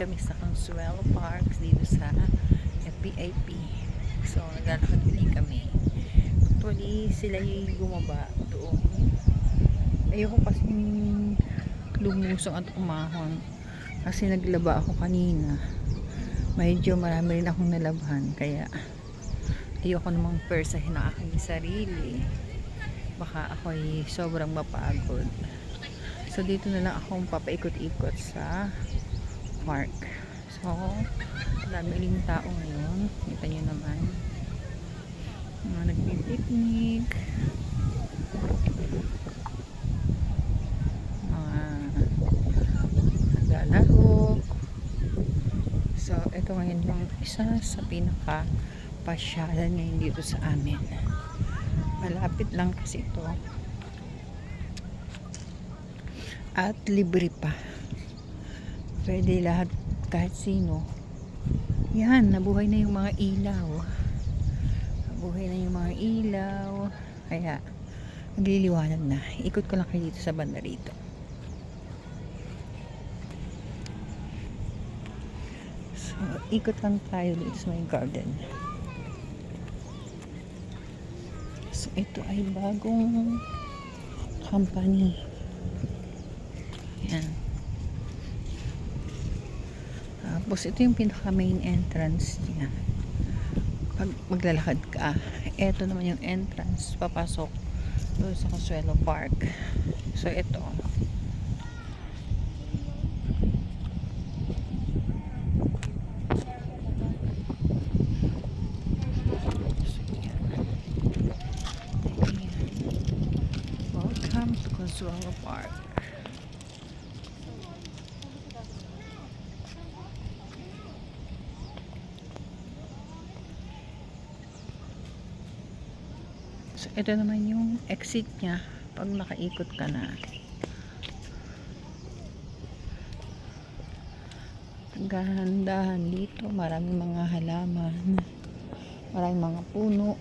kami sa Consuelo Park dito sa FPIP. So, naglalakad ulit kami. Actually, sila yung gumaba doon. Ayoko kasing lumusong at umahon. Kasi naglaba ako kanina. Medyo marami rin akong nalabhan. Kaya, ayoko namang persahin ang aking sarili. Baka ako'y sobrang mapagod. So, dito na lang akong papaikot-ikot sa park. So, dami uling tao ngayon. Kita nyo naman. Mga nagpipiknik. Mga naglalaro. So, ito ngayon yung isa sa pinaka-pasyalan ngayon dito sa amin. Malapit lang kasi ito. At libre pa. Pwede lahat, kahit sino. Yan, nabuhay na yung mga ilaw. Nabuhay na yung mga ilaw. Kaya, nagliliwanag na. Ikot ko lang kayo dito sa banda rito. So, ikot lang tayo dito sa may garden. So, ito ay bagong company. Yan. Tapos ito yung pinaka main entrance niya. Pag maglalakad ka, ito naman yung entrance papasok doon sa Consuelo Park. So ito. Welcome to Consuelo Park. So, ito naman yung exit niya pag nakaikot ka na. Dahan-dahan dito, maraming mga halaman, maraming mga puno.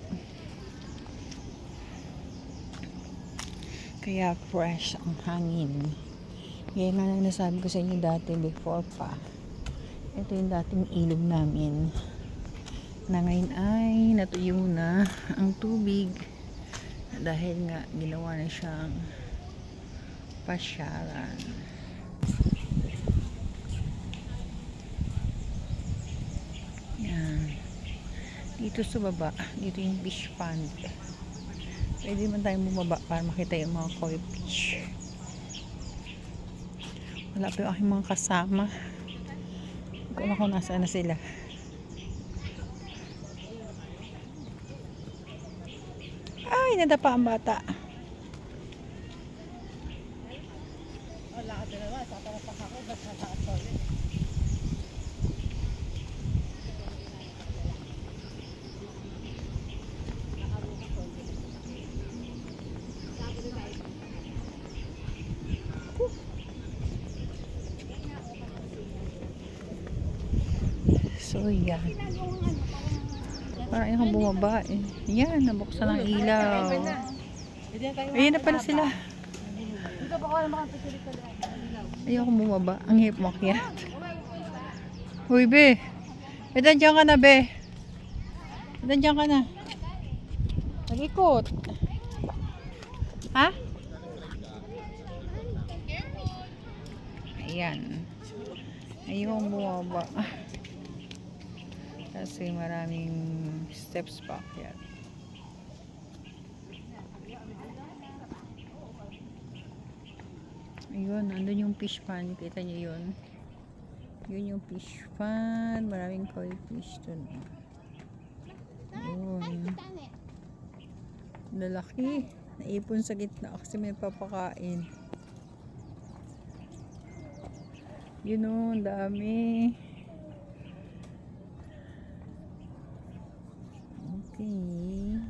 Kaya fresh ang hangin. Kaya nga nang nasabi ko sa inyo dati before pa. Ito yung dating ilog namin. Na ngayon ay natuyo na ang tubig. Dahil nga ginawa na siyang pasyalan. Yan. Dito sa baba, dito yung fish pond. Pwede man tayong bumaba para makita yung mga koi fish. Wala pa yung aking mga kasama. Hindi ko alam kung nasaan na sila. Ay, nadapa ang bata. So, yan. Parang yung bumaba eh. Yan, nabuksan ang ilaw. Ayan na pala sila. Ayoko bumaba. Ang hip makyat. Uy, be. Nandiyan ka na, be. Nandiyan ka na. Nag-ikot. Ha? Ayan. Ayoko bumaba. Kasi maraming steps pa yan. Ayun, andun yung fish pond. Kita nyo yun. Yun yung fish pond. Maraming koi fish dun. Ayun. Lalaki. Naipon sa gitna kasi may papakain. Yun o, dami. Okay.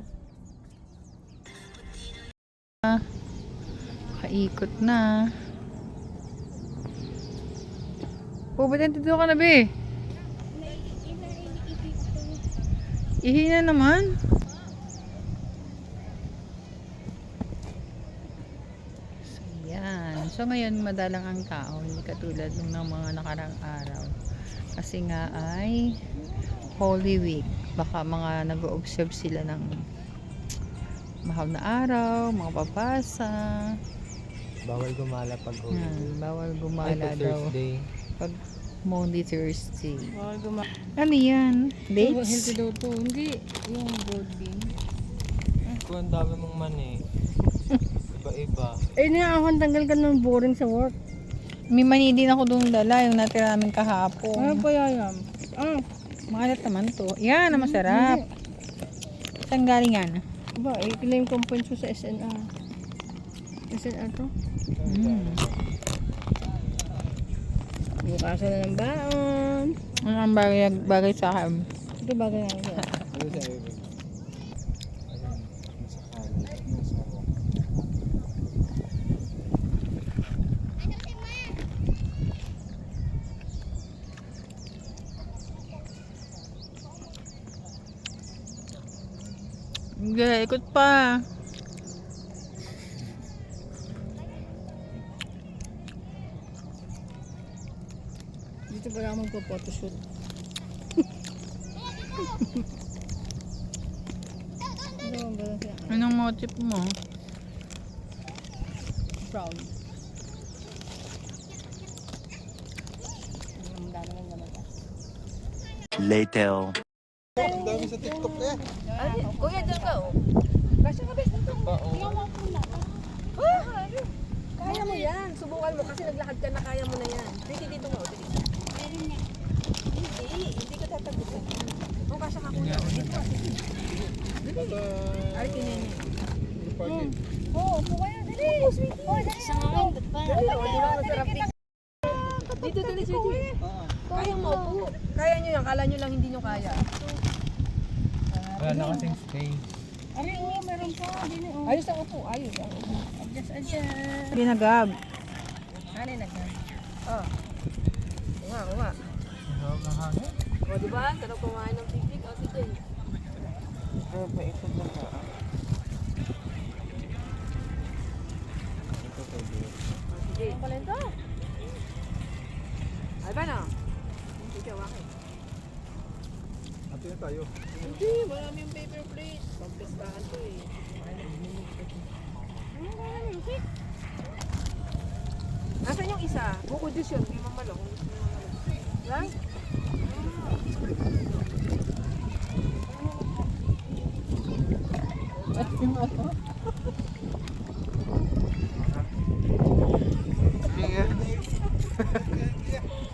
Kaikot na. Pupunta dito ka na, be. Ihina naman. So, yan. So, ngayon madalang ang tao. Hindi katulad ng mga nakarang araw. Kasi nga ay Holy Week. Baka mga nag-o-observe sila ng mahal na araw, mga papasa. Bawal gumala pag Bawal Ay, gumala pag daw. Thursday. Pag Monday, Thursday. Bawal Ano yan? Healthy Dates? daw to. Hindi. Yung gold bean. Kung ang dami mong mani. Iba-iba. Eh, nakakang tanggal ka ng boring sa work. May mani din ako doon dala, yung natira namin kahapon. Ano pa yan? Maalat naman to. Yan, ang masarap. Saan galing yan? Ba, i-claim compoints ko sa SNR. SNR to? Bukasan na ng baon. Ano ang bagay sa akin? Ito bagay nga siya. Ano sa ibig? Ayan. Nasa kanin. Nasa Hindi, ikot pa. Dito pala ako magpo-photoshoot. Ano ang gano'n siya? Anong motif mo? Brown. Ang dami ng gano'n. Later. ang dami sa TikTok eh. Kuya, dyan ka oh. Kasi ka best dito. Ba, oh. Kaya mo yan. Subukan mo kasi naglakad ka na kaya mo na yan. Dito mo. Hindi ko tatagutin. Kung kasya ka kuya. Ay, kinini. Oo, upo kayo. Dali. Dali. Sa ngayon, ba't pa? Dali, di ba masarap dito? Dito, dali, sweetie. Kaya mo upo. Kaya nyo yan. Kala nyo lang hindi nyo kaya. Wala na kasing space. Ay, oo, meron pa. Ayos ang upo. Ayos ang upo. Adjust. Ginagab. Ano yung nagdan? Oh. Nga. Sarap ng hangin. O, diba? Sarap kumain ng pipig. O, sige. Pero paikot lang ka. Ito pwede. Sige. Ang pala ito. Ay ba na? Sige, wakay. Ate na tayo. Hindi, marami yung paper plate. Pagpistahan to eh. Nasaan yung isa? Bukod dis yun, may mamalong. Lang?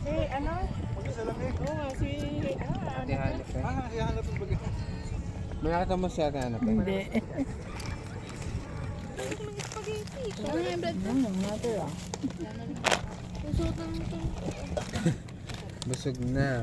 Eh, ano? Mag-isa lang eh. Oo nga, si... Ate hanap eh. Ihanap yung bagay. May nakita mo siya ate hanap eh. Hindi. Ano yung bread? Busog na.